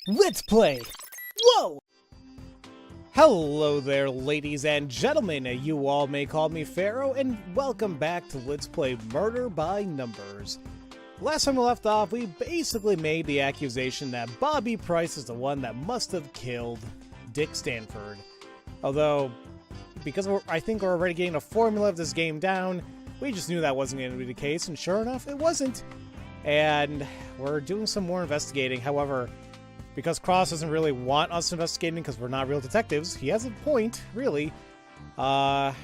Let's play! Whoa! Hello there, ladies and gentlemen. You all may call me Pharaoh, and welcome back to Let's Play Murder by Numbers. Last time we left off, we basically made the accusation that Bobby Price is the one that must have killed Dick Stanford. Although, because I think we're already getting the formula of this game down, we just knew that wasn't going to be the case, and sure enough, it wasn't. And we're doing some more investigating. However, because Cross doesn't really want us investigating because we're not real detectives, he has a point, really. We're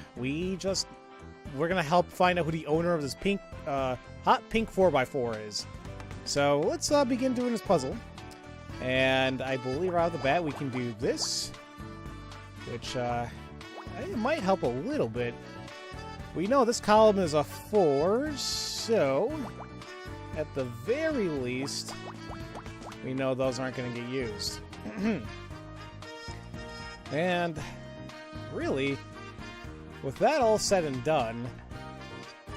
gonna help find out who the owner of this pink, hot pink 4x4 is. So let's begin doing this puzzle. And I believe right off the bat we can do this, which it might help a little bit. We know this column is a 4, so at the very least, we know those aren't going to get used. And really, with that all said and done, I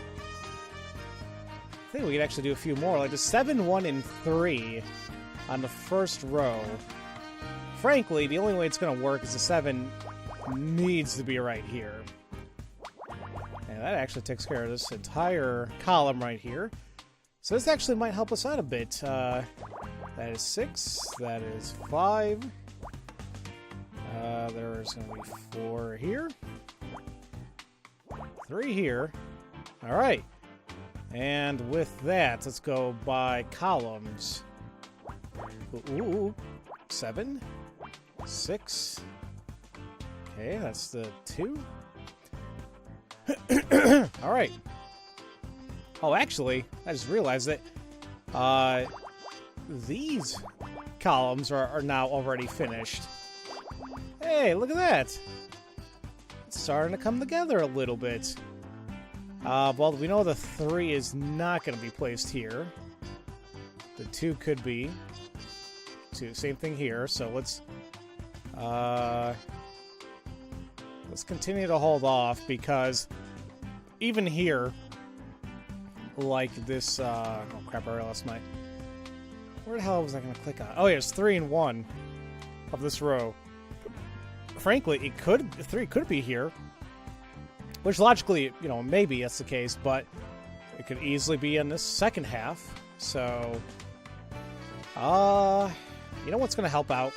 think we could actually do a few more, like the 7, 1, and 3 on the first row. Frankly, the only way it's going to work is the 7 needs to be right here. And that actually takes care of this entire column right here. So this actually might help us out a bit. That is 6. That is 5. There's going to be 4 here. 3 here. Alright. And with that, let's go by columns. Ooh. 7. 6. Okay, that's the 2. Alright. Oh, actually, I just realized that these columns are now already finished. Hey, look at that! It's starting to come together a little bit. Well, we know the 3 is not going to be placed here. The 2 could be. 2, same thing here. So let's continue to hold off, because even here, like this, oh crap, I lost my... Where the hell was I going to click on? Oh yeah, it's 3 and 1 of this row. Frankly, 3 could be here. Which logically, you know, maybe that's the case, but it could easily be in this second half. So, you know what's going to help out?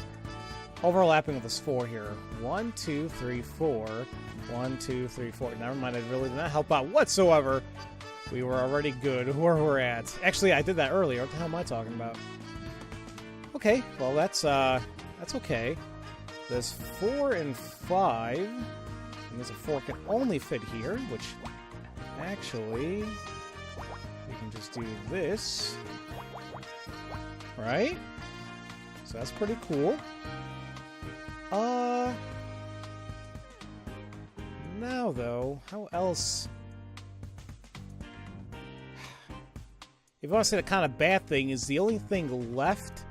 Overlapping with this 4 here. 1, 2, 3, 4. 1, 2, 3, 4. Never mind, it really did not help out whatsoever. We were already good where we're at. Actually, I did that earlier. What the hell am I talking about? Okay, well, that's okay. There's 4 and 5. And there's a 4 can only fit here, which actually we can just do this. Right? So that's pretty cool. Now though, how else? If you want to say the kind of bad thing is the only thing left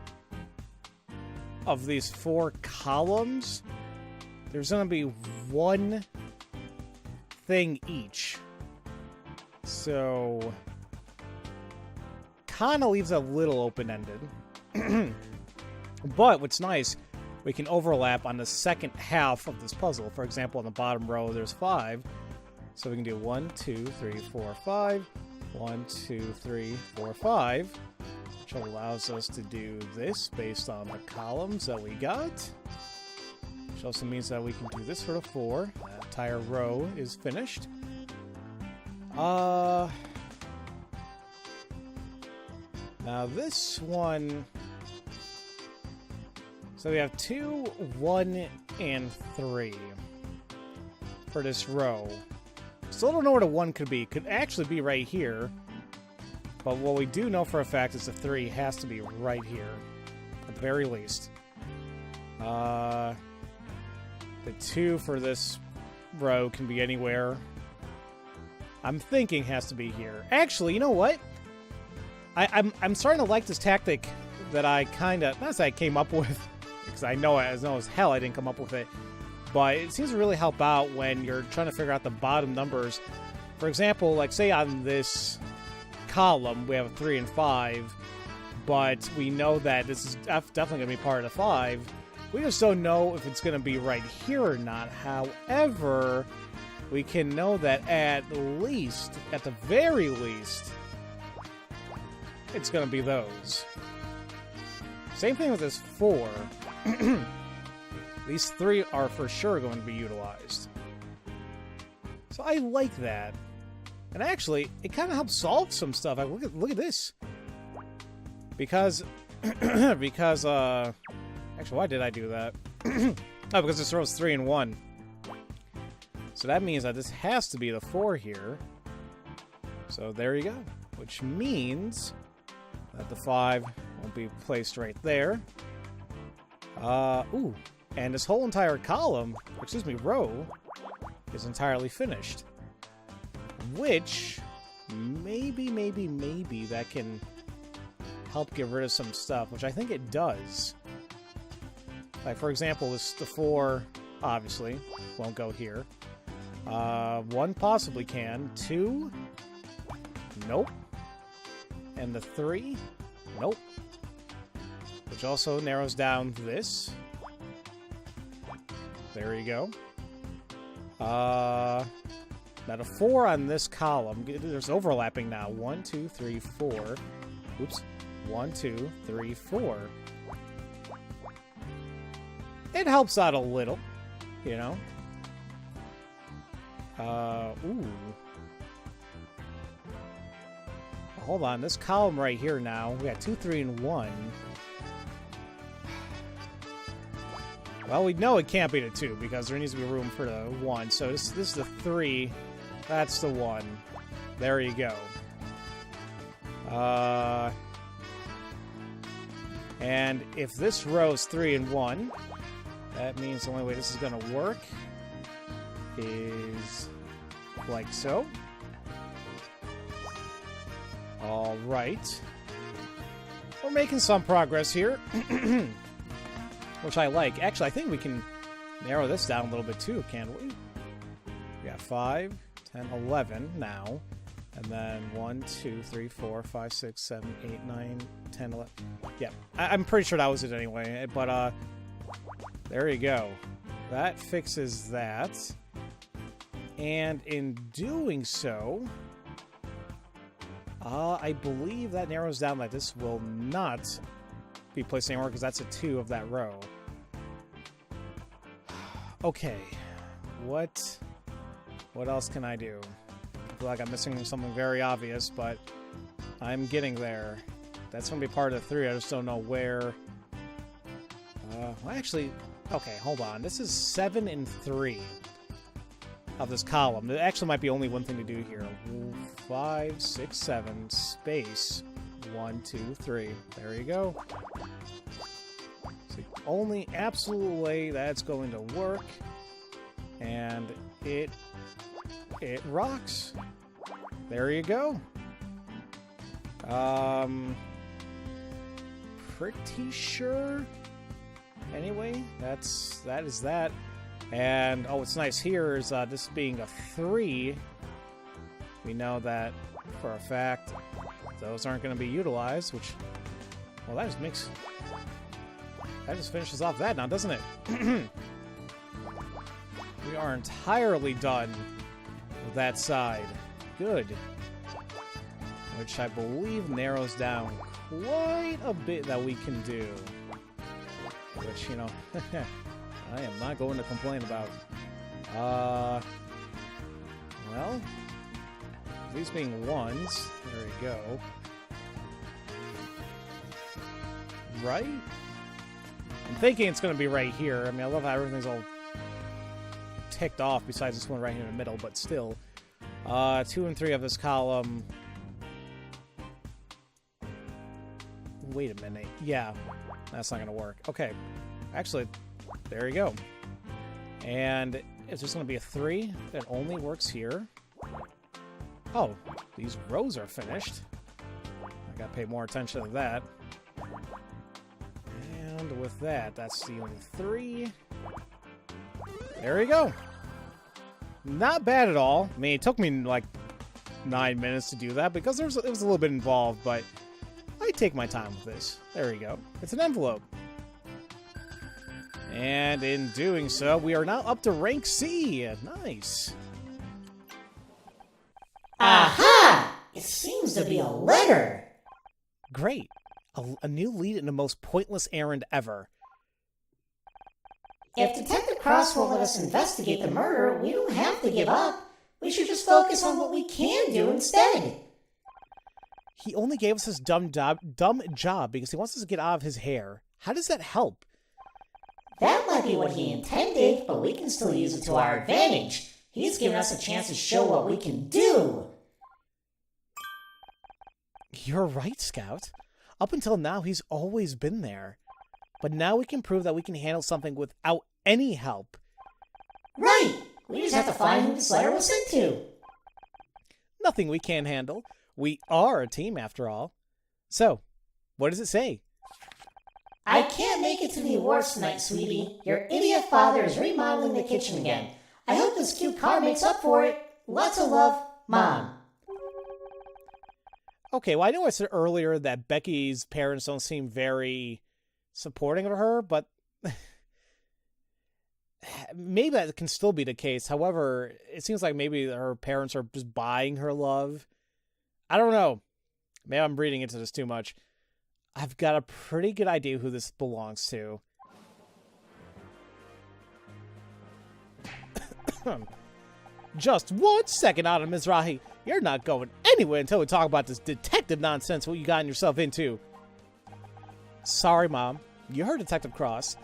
of these 4 columns, there's going to be 1 thing each. So, kind of leaves it a little open-ended. But what's nice, we can overlap on the second half of this puzzle. For example, on the bottom row, there's 5. So we can do 1, 2, 3, 4, 5. 1, 2, 3, 4, 5, which allows us to do this based on the columns that we got. Which also means that we can do this for the 4. That entire row is finished. Now this one... So we have 2, 1, and 3 for this row. Still don't know where the 1 could be. Could actually be right here. But what we do know for a fact is the 3 has to be right here. At the very least. The 2 for this row can be anywhere. I'm thinking has to be here. Actually, you know what? I'm starting to like this tactic that I kind of... Not that I came up with. Because I know as hell I didn't come up with it. But it seems to really help out when you're trying to figure out the bottom numbers. For example, like say on this column we have a 3 and 5, but we know that this is definitely going to be part of the 5. We just don't know if it's going to be right here or not. However, we can know that at the very least, it's going to be those. Same thing with this 4. These 3 are for sure going to be utilized. So I like that. And actually, it kind of helps solve some stuff. Like, look at this. Because, actually, why did I do that? Oh, because this throws 3 and 1. So that means that this has to be the 4 here. So there you go. Which means that the 5 will be placed right there. Ooh. And this whole entire column, excuse me, row, is entirely finished. Which, maybe that can help get rid of some stuff, which I think it does. Like, for example, the 4, obviously, won't go here. 1 possibly can. 2, nope. And the 3, nope. Which also narrows down this. There you go. Now the 4 on this column, there's overlapping now. 1, 2, 3, 4. Oops. 1, 2, 3, 4. It helps out a little, you know. Ooh. Hold on, this column right here now, we got 2, 3, and 1. Well, we know it can't be the 2 because there needs to be room for the 1. So this is the 3. That's the 1. There you go. And if this row is 3 and 1, that means the only way this is going to work is like so. All right. We're making some progress here. Which I like. Actually, I think we can narrow this down a little bit too, can't we? We got 5, 10, 11 now. And then 1, 2, 3, 4, 5, 6, 7, 8, 9, 10, 11. Yeah, I'm pretty sure that was it anyway. But, there you go. That fixes that. And in doing so, I believe that narrows down that this will not be placed anywhere because that's a 2 of that row. Okay, what else can I do? I feel like I'm missing something very obvious, but I'm getting there. That's gonna be part of the 3. I just don't know where. Well, actually, okay, hold on. This is 7 and 3 of this column. There actually might be only one thing to do here. 5, 6, 7 space. 1, 2, 3. There you go. It's the only absolute way that's going to work. And it rocks. There you go. Pretty sure. Anyway, that is that. And oh, what's nice here is this being a 3. We know that for a fact those aren't going to be utilized, which, well, that just finishes off that now, doesn't it? We are entirely done with that side. Good. Which I believe narrows down quite a bit that we can do. Which, you know, I am not going to complain about. Well, these being 1s, there we go. Right? I'm thinking it's going to be right here. I mean, I love how everything's all ticked off besides this one right here in the middle, but still. 2 and 3 of this column. Wait a minute. Yeah, that's not going to work. Okay. Actually, there you go. And it's just going to be a 3 that only works here. Oh, these rows are finished. I got to pay more attention to that. And with that, that's the only 3. There you go. Not bad at all. I mean, it took me like 9 minutes to do that because it was a little bit involved, but I take my time with this. There we go. It's an envelope. And in doing so, we are now up to rank C. Nice. Aha! It seems to be a letter. Great. A new lead in the most pointless errand ever. If Detective Cross will let us investigate the murder, we don't have to give up. We should just focus on what we can do instead. He only gave us this dumb job because he wants us to get out of his hair. How does that help? That might be what he intended, but we can still use it to our advantage. He's given us a chance to show what we can do. You're right, Scout. Up until now, he's always been there. But now we can prove that we can handle something without any help. Right! We just have to find who this letter was sent to. Nothing we can't handle. We are a team, after all. So, what does it say? I can't make it to the awards tonight, sweetie. Your idiot father is remodeling the kitchen again. I hope this cute car makes up for it. Lots of love, Mom. Okay, well, I know I said earlier that Becky's parents don't seem very supporting of her, but maybe that can still be the case. However, it seems like maybe her parents are just buying her love. I don't know. Maybe I'm reading into this too much. I've got a pretty good idea who this belongs to. Just 1 second, Anna Mizrahi. You're not going anywhere until we talk about this detective nonsense what you gotten yourself into. Sorry, Mom. You heard Detective Cross.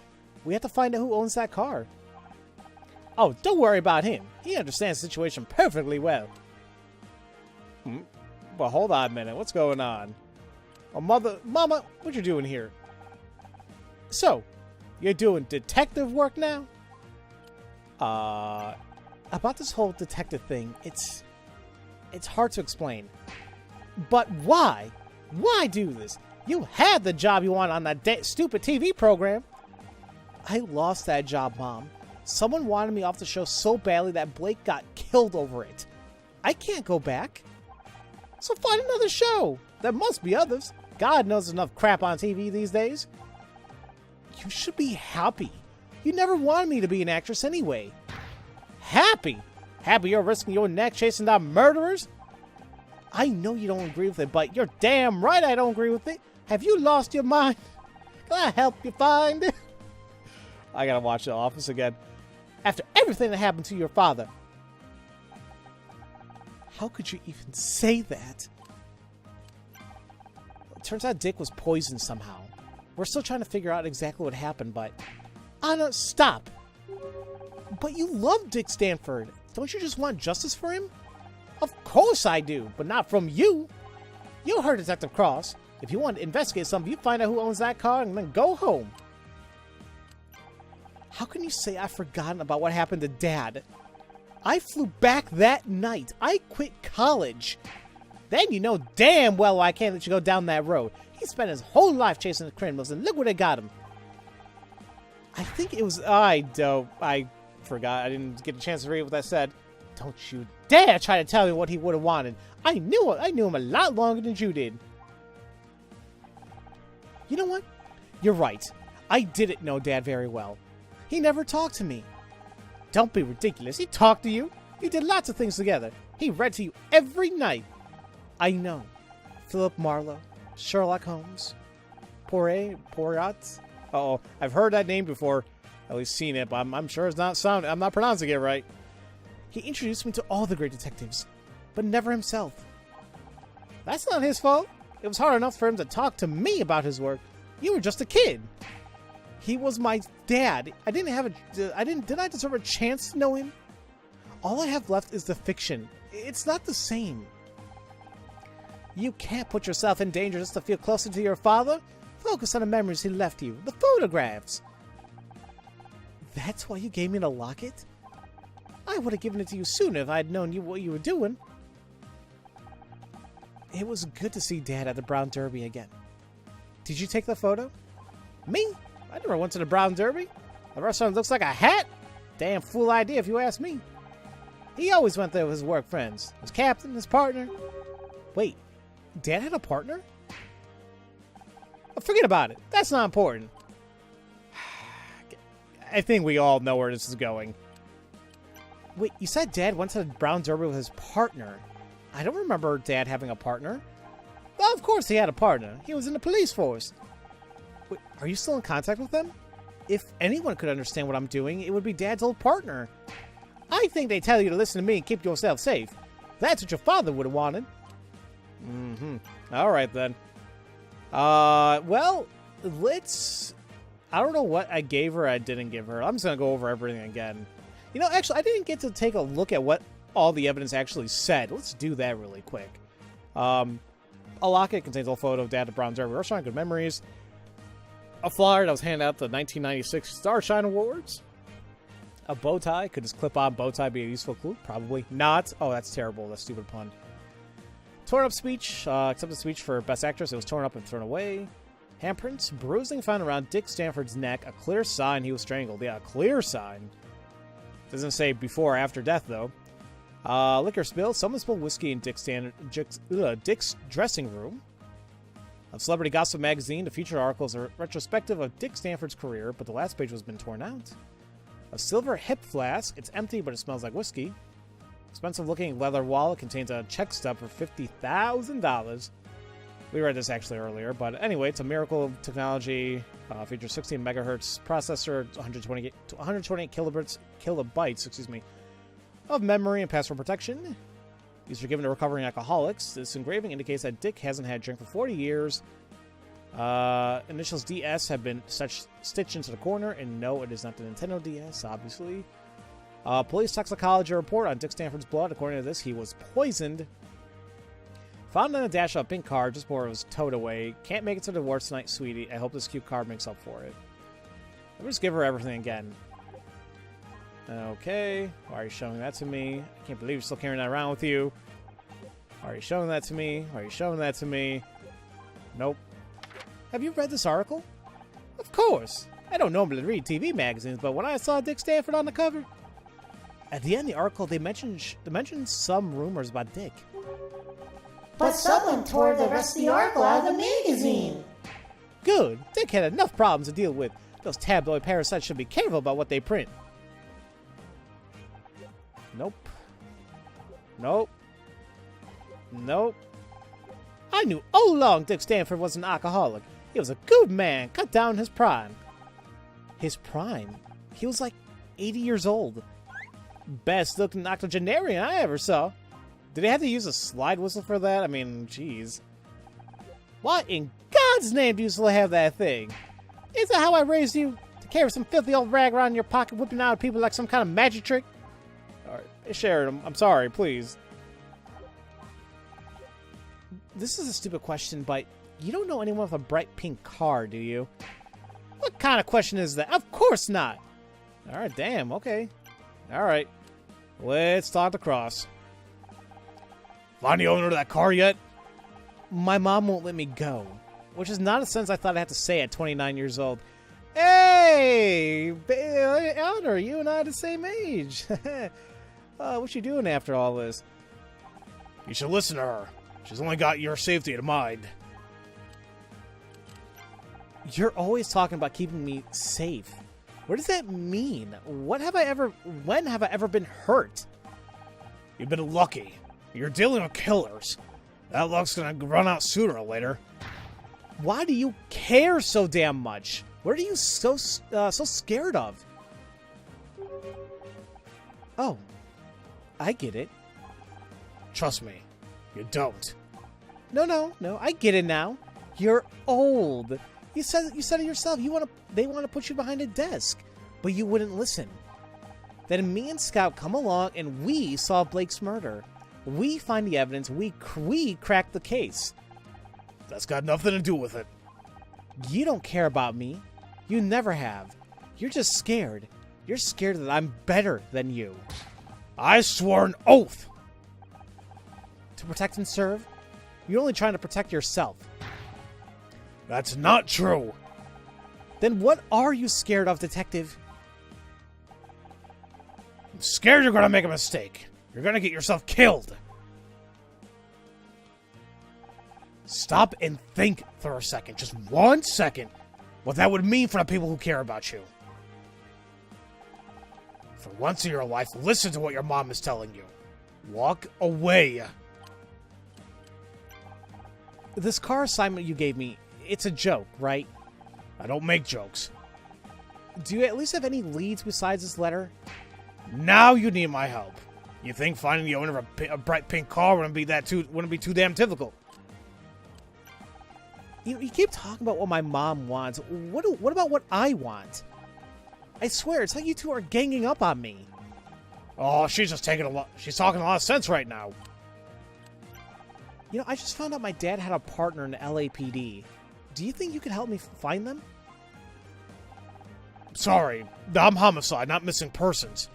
We have to find out who owns that car. Oh, don't worry about him. He understands the situation perfectly well. Well, hold on a minute. What's going on? Oh, Mama, what you doing here? So, you're doing detective work now? About this whole detective thing, it's hard to explain. But why? Why do this? You had the job you wanted on that stupid TV program. I lost that job, Mom. Someone wanted me off the show so badly that Blake got killed over it. I can't go back. So find another show. There must be others. God knows there's enough crap on TV these days. You should be happy. You never wanted me to be an actress anyway. Happy? Happy you're risking your neck chasing down murderers? I know you don't agree with it, but you're damn right I don't agree with it. Have you lost your mind? Can I help you find it? I gotta watch The Office again. After everything that happened to your father. How could you even say that? It turns out Dick was poisoned somehow. We're still trying to figure out exactly what happened, but... Anna, stop! But you love Dick Stanford. Don't you just want justice for him? Of course I do, but not from you. You heard Detective Cross. If you want to investigate something, you find out who owns that car and then go home. How can you say I've forgotten about what happened to Dad? I flew back that night. I quit college. Then you know damn well I can't let you go down that road. He spent his whole life chasing the criminals, and look where they got him. I think it was... I forgot. I didn't get a chance to read what that said. Don't you dare try to tell me what he would have wanted. I knew him a lot longer than you did. You know what? You're right. I didn't know Dad very well. He never talked to me. Don't be ridiculous. He talked to you. You did lots of things together. He read to you every night. I know. Philip Marlowe, Sherlock Holmes, Poirot. Uh-oh, I've heard that name before. At least seen it, but I'm sure it's not sound. I'm not pronouncing it right. He introduced me to all the great detectives, but never himself. That's not his fault. It was hard enough for him to talk to me about his work. You were just a kid. He was my dad. Did I deserve a chance to know him? All I have left is the fiction. It's not the same. You can't put yourself in danger just to feel closer to your father. Focus on the memories he left you, the photographs. That's why you gave me the locket? I would have given it to you sooner if I had known what you were doing. It was good to see Dad at the Brown Derby again. Did you take the photo? Me? I never went to the Brown Derby. The restaurant looks like a hat. Damn fool idea if you ask me. He always went there with his work friends. His captain, his partner. Wait, Dad had a partner? Forget about it. That's not important. I think we all know where this is going. Wait, you said Dad went to the Brown Derby with his partner. I don't remember Dad having a partner. Well, of course he had a partner. He was in the police force. Wait, are you still in contact with them? If anyone could understand what I'm doing, it would be Dad's old partner. I think they tell you to listen to me and keep yourself safe. That's what your father would have wanted. All right, then. Well, let's... I don't know what I gave her I didn't give her. I'm just going to go over everything again. You know, actually, I didn't get to take a look at what all the evidence actually said. Let's do that really quick. A locket contains a photo of Dad at Brown's Derby Restaurant, good memories. A flyer that was handed out the 1996 Starshine Awards. A bow tie. Could this clip-on bow tie be a useful clue? Probably not. Oh, that's terrible. That's a stupid pun. Torn up speech. Accepted speech for Best Actress. It was torn up and thrown away. Handprints. Bruising found around Dick Stanford's neck. A clear sign he was strangled. Yeah, a clear sign. Doesn't say before or after death, though. Liquor spill. Someone spilled whiskey in Dick's dressing room. On Celebrity Gossip magazine, the featured article is a retrospective of Dick Stanford's career, but the last page has been torn out. A silver hip flask. It's empty, but it smells like whiskey. Expensive-looking leather wallet contains a check stub for $50,000. We read this actually earlier, but anyway, it's a miracle of technology. Features 16 megahertz processor, 128 kilobytes, of memory and password protection. These are given to recovering alcoholics. This engraving indicates that Dick hasn't had a drink for 40 years. Initials DS have been stitched into the corner, and no, it is not the Nintendo DS, obviously. Police toxicology report on Dick Stanford's blood. According to this, he was poisoned. Found on a dash of a pink car just before it was towed away. Can't make it to the awards tonight, sweetie. I hope this cute card makes up for it. Let me just give her everything again. Okay. Why are you showing that to me? I can't believe you're still carrying that around with you. Why are you showing that to me? Why are you showing that to me? Nope. Have you read this article? Of course. I don't normally read TV magazines, but when I saw Dick Stanford on the cover... At the end of the article, they mentioned some rumors about Dick. But someone tore the rest of the article out of the magazine. Good. Dick had enough problems to deal with. Those tabloid parasites should be careful about what they print. Nope. Nope. Nope. I knew all along Dick Stanford was an alcoholic. He was a good man, cut down his prime. His prime? He was like 80 years old. Best looking octogenarian I ever saw. Did they have to use a slide whistle for that? I mean, jeez. What in God's name do you still have that thing? Is that how I raised you? To carry some filthy old rag around in your pocket, whipping out at people like some kind of magic trick? Alright, Sharon, I'm sorry, please. This is a stupid question, but you don't know anyone with a bright pink car, do you? What kind of question is that? Of course not! Alright, damn, okay. Alright. Let's talk to Cross. Find the owner of that car yet? My mom won't let me go. Which is not a sentence I thought I had to say at 29 years old. Hey! Eleanor, you and I are the same age. What you doing after all this? You should listen to her. She's only got your safety in mind. You're always talking about keeping me safe. What does that mean? When have I ever been hurt? You've been lucky. You're dealing with killers. That luck's gonna run out sooner or later. Why do you care so damn much? What are you so scared of? Oh, I get it. Trust me, you don't. No, I get it now. You're old. You said it yourself. They want to put you behind a desk, but you wouldn't listen. Then me and Scout come along and we solve Blake's murder. We find the evidence. We crack the case. That's got nothing to do with it. You don't care about me. You never have. You're just scared. You're scared that I'm better than you. I swore an oath. To protect and serve? You're only trying to protect yourself. That's not true. Then what are you scared of, Detective? I'm scared you're gonna make a mistake. You're gonna get yourself killed. Stop and think for a second. Just 1 second. What that would mean for the people who care about you. For once in your life, listen to what your mom is telling you. Walk away. This car assignment you gave me, it's a joke, right? I don't make jokes. Do you at least have any leads besides this letter? Now you need my help. You think finding the owner of a bright pink car wouldn't be too damn difficult? You keep talking about what my mom wants. What about what I want? I swear, it's like you two are ganging up on me. Oh, she's talking a lot of sense right now. You know, I just found out my dad had a partner in the LAPD. Do you think you could help me find them? Sorry, I'm homicide, not missing persons.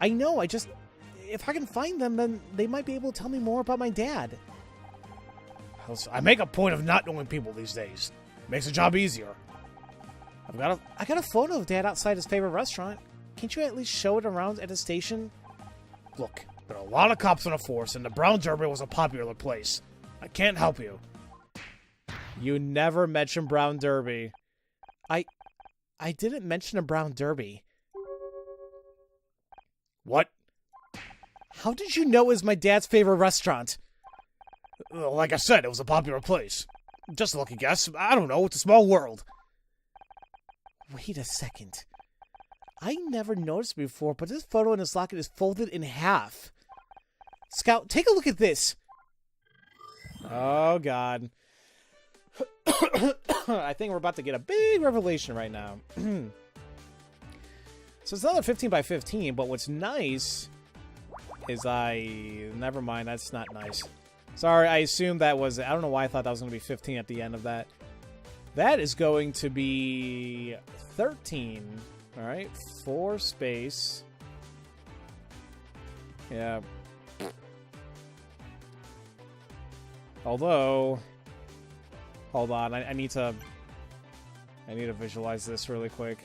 I know, if I can find them, then they might be able to tell me more about my dad. I make a point of not knowing people these days. Makes the job easier. I got a photo of Dad outside his favorite restaurant. Can't you at least show it around at the station? Look, there are a lot of cops on the force, and the Brown Derby was a popular place. I can't help you. You never mentioned Brown Derby. I didn't mention a Brown Derby. What? How did you know it was my dad's favorite restaurant? Like I said, it was a popular place. Just a lucky guess. I don't know. It's a small world. Wait a second. I never noticed before, but this photo in his locket is folded in half. Scout, take a look at this. Oh, God. I think we're about to get a big revelation right now. So it's another 15 by 15, but what's nice is never mind, that's not nice. Sorry, I assumed that was... I don't know why I thought that was going to be 15 at the end of that. That is going to be 13. All right, 4 space. Yeah. Although... Hold on, I need to visualize this really quick.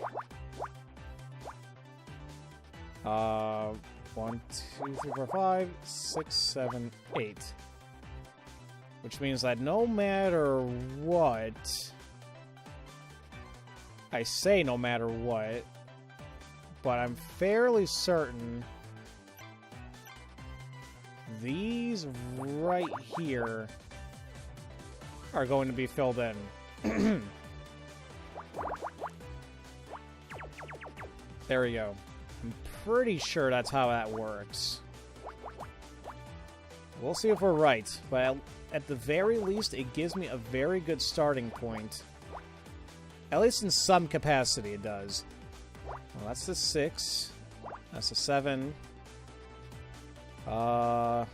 1, 2, 3, 4, 5, 6, 7, 8. Which means that no matter what... I say no matter what, but I'm fairly certain these right here are going to be filled in. There we go. I'm pretty sure that's how that works. We'll see if we're right, but at the very least, it gives me a very good starting point. At least in some capacity, it does. Well, that's the 6. That's the 7. If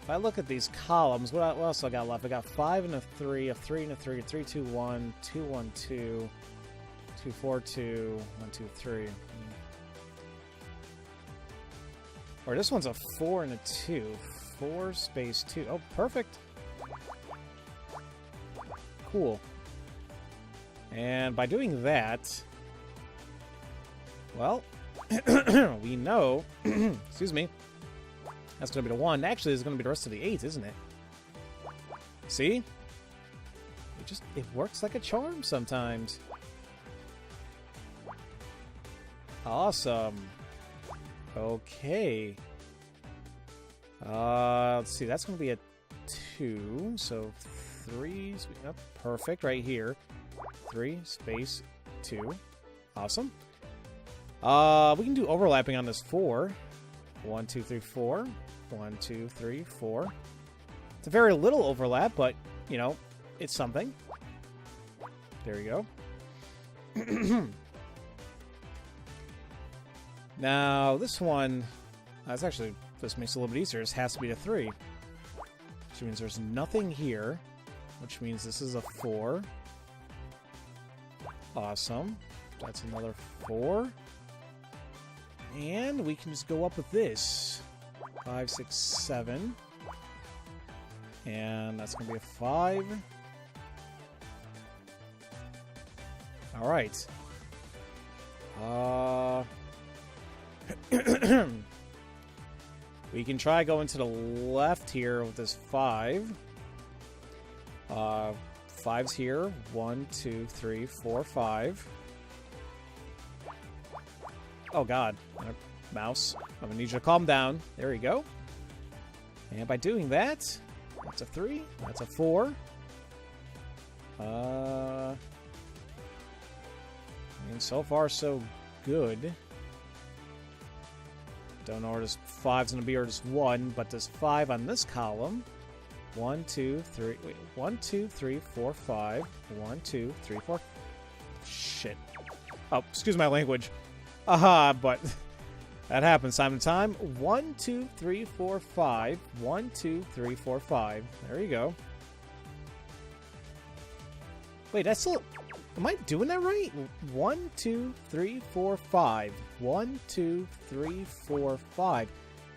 I look at these columns, what else I got left? I got 5 and a 3, a 3 and a 3, a 3, 2, 1, 2, 1, 2, 2, 4, 2, 1, 2, 3. Or this one's a 4 and a 2. 4 space 2. Oh, perfect. Cool. And by doing that, well, we know, excuse me, that's going to be the 1. Actually, it's going to be the rest of the 8, isn't it? See? It works like a charm sometimes. Awesome. Okay. Let's see, that's going to be a 2, so 3, oh, perfect, right here. 3, space, 2. Awesome. We can do overlapping on this 4. 1, 2, 3, 4. 1, 2, 3, 4. It's a very little overlap, but, you know, it's something. There we go. Now, this one, this makes it a little bit easier. This has to be a 3. Which means there's nothing here. Which means this is a 4. Awesome. That's another 4. And we can just go up with this. 5, 6, 7. And that's going to be a 5. Alright. We can try going to the left here with this 5. 5's here. 1, 2, 3, 4, 5. Oh, God. Mouse. I'm going to need you to calm down. There we go. And by doing that, that's a 3. That's a 4. I mean, so far, so good. Don't know where this 5's going to be or just 1, but this 5 on this column. 1, 2, 3. Wait, 1, 2, 3, 4, 5. 1, 2, 3, 4. Shit. Oh, excuse my language. Aha, but that happens time to time. 1, 2, 3, 4, 5. 1, 2, 3, 4, 5. There you go. Wait, that's still... Am I doing that right? 1, 2, 3, 4, 5. 1, 2, 3, 4, 5.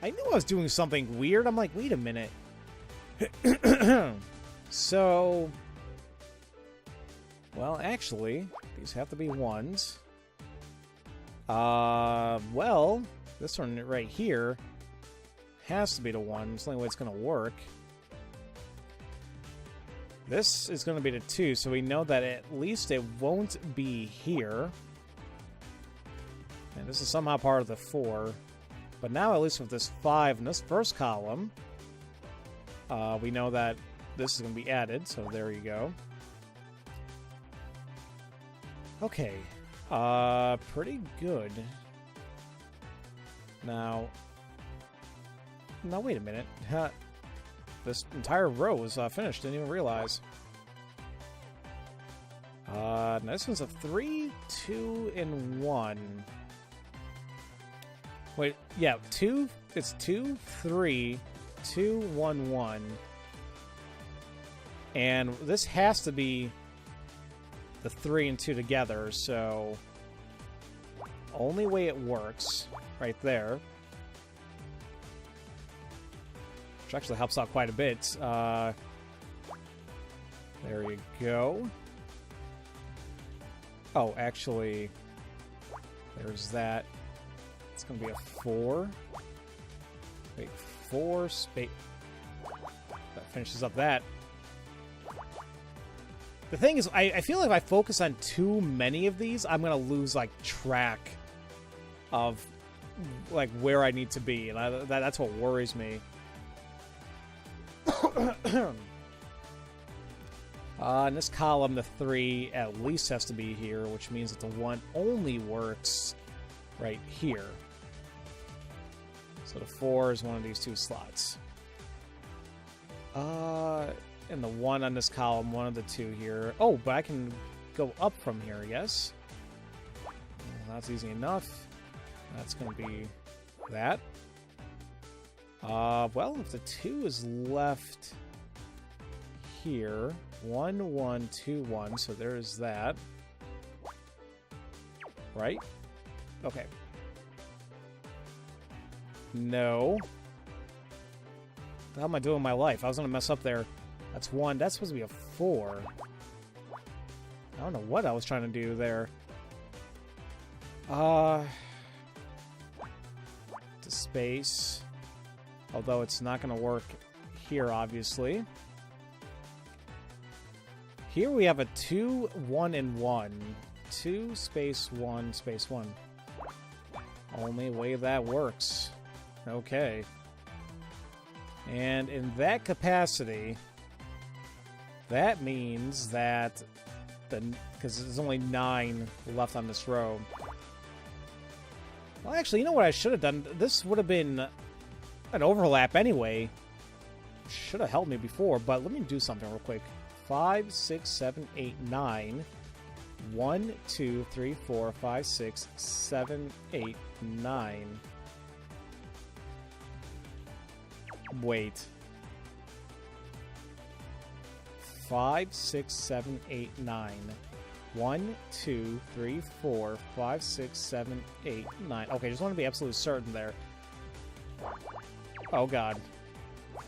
I knew I was doing something weird. I'm like, wait a minute. So... Well, actually, these have to be 1s. Well, this one right here has to be the 1. It's the only way it's going to work. This is going to be the 2, so we know that at least it won't be here. And this is somehow part of the 4. But now, at least with this 5 in this first column, we know that this is going to be added, so there you go. Okay. Pretty good. Now, wait a minute. This entire row is finished. Didn't even realize. This one's a 3, 2, and 1. Wait, yeah, 2. It's 2, 3, 2, 1, 1. And this has to be the 3 and 2 together, so only way it works right there, which actually helps out quite a bit. There you go. Oh, actually, there's that. It's gonna be a 4. Wait, 4 space. That finishes up that. The thing is, I feel like if I focus on too many of these, I'm gonna lose like track of like where I need to be, and that's what worries me. In this column, the 3 at least has to be here, which means that the 1 only works right here. So the 4 is one of these 2 slots. And the 1 on this column, one of the 2 here. Oh, but I can go up from here, I guess. Well, that's easy enough. That's going to be that. Well, if the 2 is left here, 1, 1, 2, 1, so there's that. Right? Okay. No. What the hell am I doing with my life? I was going to mess up there. That's 1. That's supposed to be a 4. I don't know what I was trying to do there. To space. Although it's not going to work here, obviously. Here we have a 2, 1, and 1. 2, space, 1, space, 1. Only way that works. Okay. And in that capacity, that means that because there's only 9 left on this row. Well, actually, you know what I should have done? This would have been an overlap anyway. Should have helped me before, but let me do something real quick. 5, 6, 7, 8, 9. 1, 2, 3, 4, 5, 6, 7, 8, 9. Wait. 5, 6, 7, 8, 9. 1, 2, 3, 4, 5, 6, 7, 8, 9. Okay, just want to be absolutely certain there. Oh, God.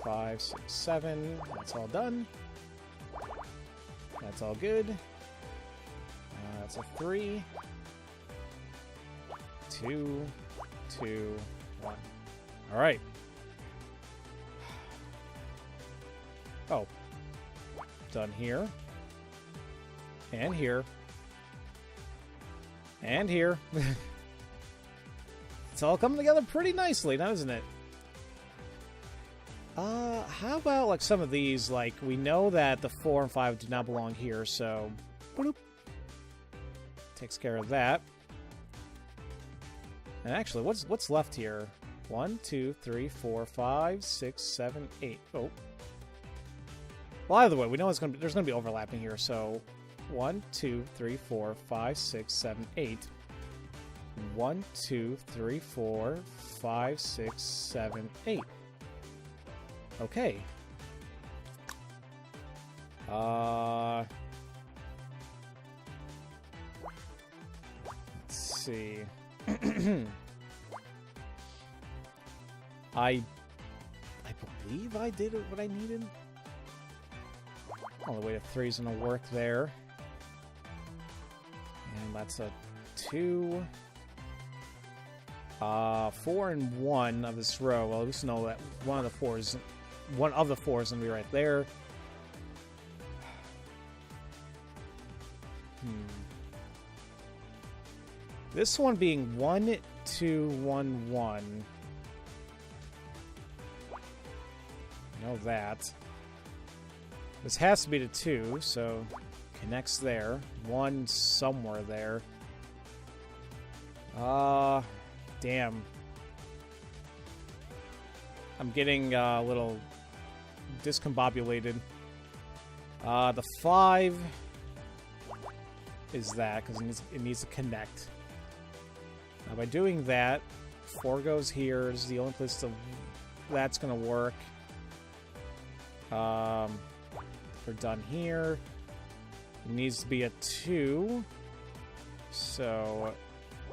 5, 6, 7. That's all done. That's all good. That's a 3. 2, 2, 1. All right. Done here. And here. And here. It's all coming together pretty nicely, now isn't it? How about, like, some of these? Like, we know that the 4 and 5 do not belong here, so... Boop. Takes care of that. And actually, what's left here? 1, 2, 3, 4, 5, 6, 7, 8. Oh. Well, either way, we know there's gonna be overlapping here, so... 1, 2, 3, 4, 5, 6, 7, 8. 1, 2, 3, 4, 5, 6, 7, 8. Okay. Let's see. I believe I did what I needed. All the way to 3 is gonna work there. And that's a 2. 4 and 1 of this row. Well, at least know that one of the four is gonna be right there. This one being 1, 2, 1, 1. Know that. This has to be the 2, so connects there. 1 somewhere there. Damn. I'm getting a little discombobulated. The 5 is that, because it needs to connect. Now, by doing that, 4 goes here. Is the only place that's going to work. We're done here. It needs to be a 2. So,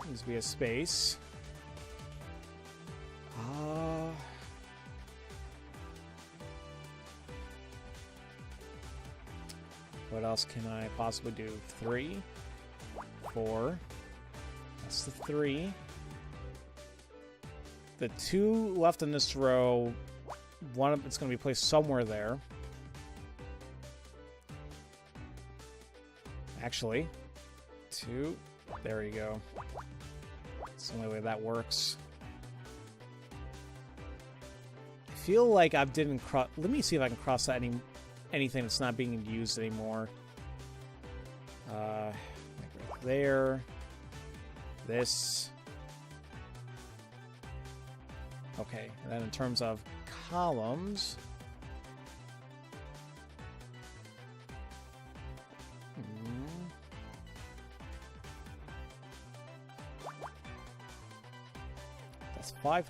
it needs to be a space. What else can I possibly do? 3, 4. That's the 3. The 2 left in this row. One of it's going to be placed somewhere there. Actually, 2. There you go. That's the only way that works. I feel like I didn't cross... Let me see if I can cross out anything that's not being used anymore. Like right there. This. Okay, and then in terms of columns... That's 5,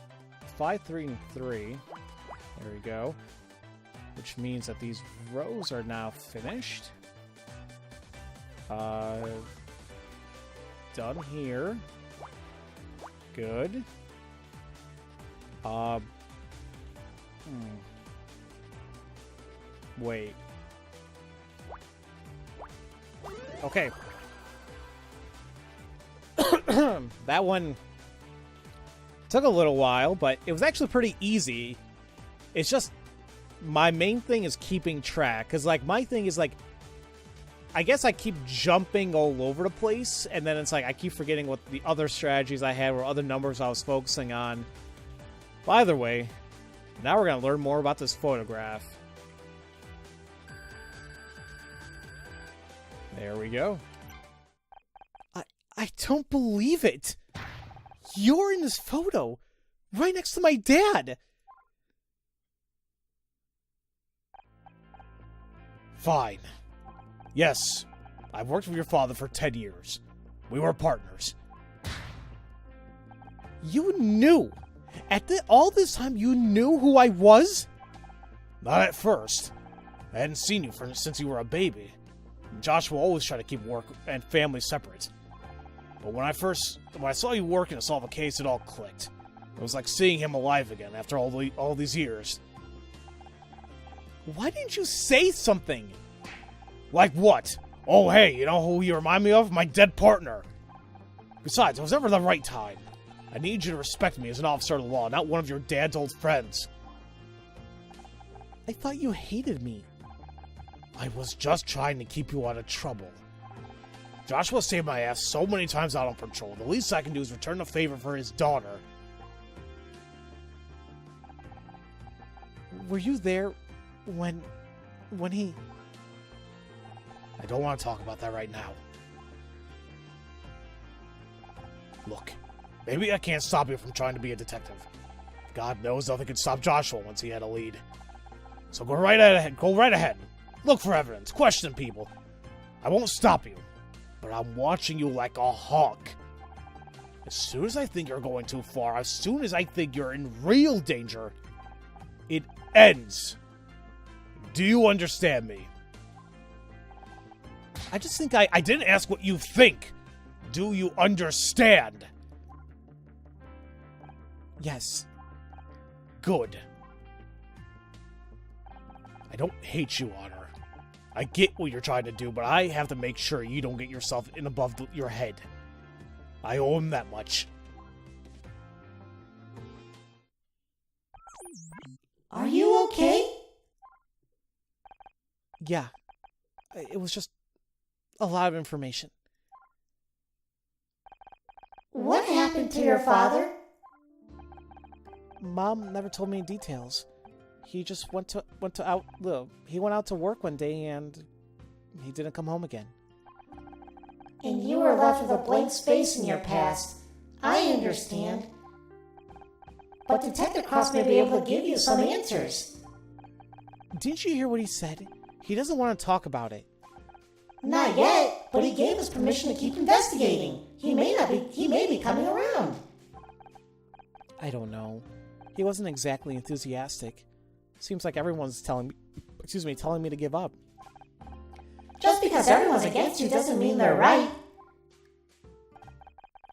3, and 3. There we go. Which means that these rows are now finished. Done here. Good. Wait. Okay. That one took a little while, but it was actually pretty easy. It's just my main thing is keeping track, because like my thing is like I guess I keep jumping all over the place, and then it's like I keep forgetting what the other strategies I had or other numbers I was focusing on. But either way, now we're gonna learn more about this photograph. There we go. I don't believe it. You're in this photo, right next to my dad. Fine. Yes, I've worked with your father for 10 years. We were partners. You knew? All this time you knew who I was? Not at first. I hadn't seen you since you were a baby. Joshua always tried to keep work and family separate. But when I saw you working to solve a case, it all clicked. It was like seeing him alive again after all these years. Why didn't you say something? Like what? Oh, hey, you know who you remind me of? My dead partner. Besides, it was never the right time. I need you to respect me as an officer of the law, not one of your dad's old friends. I thought you hated me. I was just trying to keep you out of trouble. Joshua saved my ass so many times out on patrol. The least I can do is return the favor for his daughter. Were you there when he... I don't want to talk about that right now. Look, maybe I can't stop you from trying to be a detective. God knows nothing could stop Joshua once he had a lead. So go right ahead. Look for evidence. Question people. I won't stop you, but I'm watching you like a hawk. As soon as I think you're going too far, as soon as I think you're in real danger, it ends. Do you understand me? I just think I didn't ask what you think. Do you understand? Yes. Good. I don't hate you, Honor. I get what you're trying to do, but I have to make sure you don't get yourself in above your head. I owe him that much. Are you okay? Yeah. It was just a lot of information. What happened to your father? Mom never told me details. He just he went out to work one day and he didn't come home again. And you were left with a blank space in your past. I understand. But Detective Cross may be able to give you some answers. Didn't you hear what he said? He doesn't want to talk about it. Not yet, but he gave us permission to keep investigating. He may be coming around. I don't know. He wasn't exactly enthusiastic. Seems like everyone's telling me to give up. Just because everyone's against you doesn't mean they're right.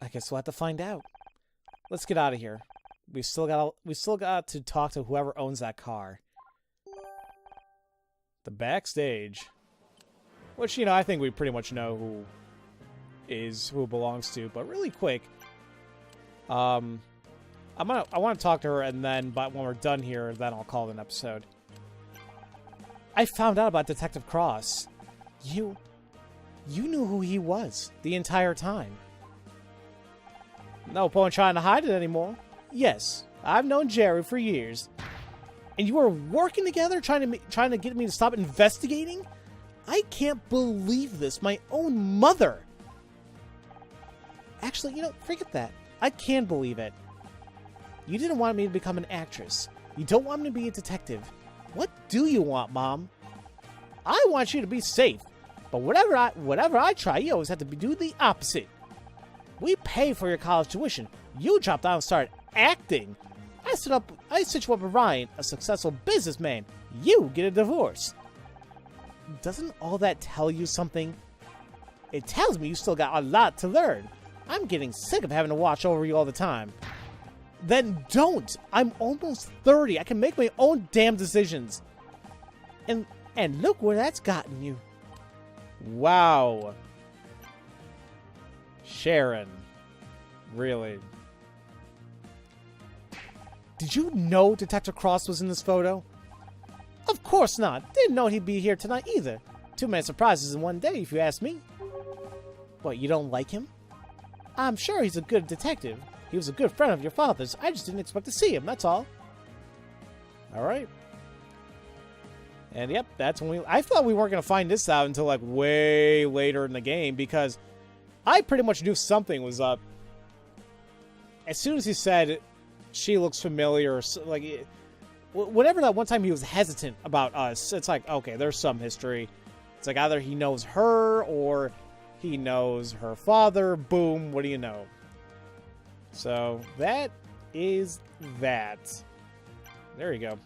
I guess we'll have to find out. Let's get out of here. We still got to talk to whoever owns that car. The backstage. Which, I think we pretty much know who it belongs to, but really quick. I want to talk to her, and then, but when we're done here, then I'll call it an episode. I found out about Detective Cross. You knew who he was the entire time. No point trying to hide it anymore. Yes, I've known Jerry for years. And you were working together, trying to get me to stop investigating? I can't believe this. My own mother. Actually, forget that. I can believe it. You didn't want me to become an actress. You don't want me to be a detective. What do you want, Mom? I want you to be safe. But whatever I try, you always have to do the opposite. We pay for your college tuition. You dropped out and started acting. I set you up with Ryan, a successful businessman. You get a divorce. Doesn't all that tell you something? It tells me you still got a lot to learn. I'm getting sick of having to watch over you all the time. Then don't. I'm almost 30. I can make my own damn decisions. And look where that's gotten you. Wow. Sharon. Really? Did you know Detective Cross was in this photo? Of course not. Didn't know he'd be here tonight either. Too many surprises in one day, if you ask me. What, you don't like him? I'm sure he's a good detective. He was a good friend of your father's. I just didn't expect to see him, that's all. Alright. And yep, that's when I thought we weren't going to find this out until like way later in the game, because I pretty much knew something was up. As soon as he said, she looks familiar, like, whatever that one time he was hesitant about us, it's like, okay, there's some history. It's like either he knows her or he knows her father. Boom, what do you know? So that is that. There you go.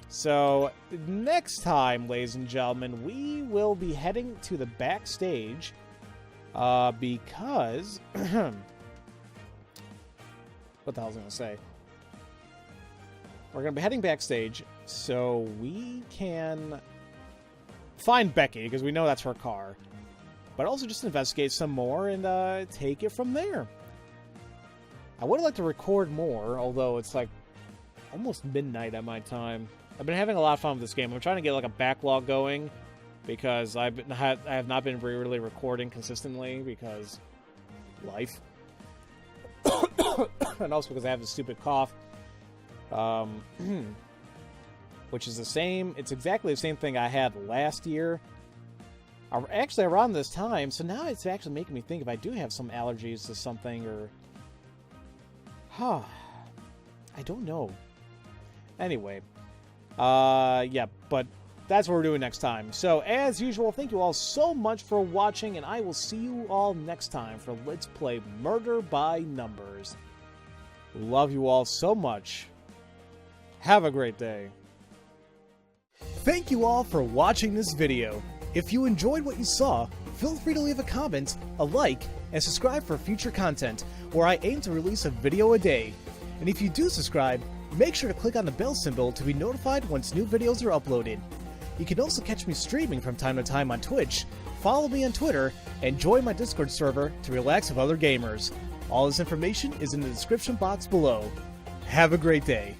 So next time, ladies and gentlemen, we will be heading to the backstage because what the hell was I going to say? We're going to be heading backstage so we can find Becky, because we know that's her car. But also just investigate some more and take it from there. I would like to record more, although it's like almost midnight at my time. I've been having a lot of fun with this game. I'm trying to get like a backlog going because I have not been really recording consistently because life, and also because I have this stupid cough, which is the same. It's exactly the same thing I had last year. Actually, around this time, so now it's actually making me think if I do have some allergies to something or... I don't know. Anyway. Yeah, but that's what we're doing next time. So, as usual, thank you all so much for watching, and I will see you all next time for Let's Play Murder by Numbers. Love you all so much. Have a great day. Thank you all for watching this video. If you enjoyed what you saw, feel free to leave a comment, a like, and subscribe for future content, where I aim to release a video a day. And if you do subscribe, make sure to click on the bell symbol to be notified once new videos are uploaded. You can also catch me streaming from time to time on Twitch, follow me on Twitter, and join my Discord server to relax with other gamers. All this information is in the description box below. Have a great day.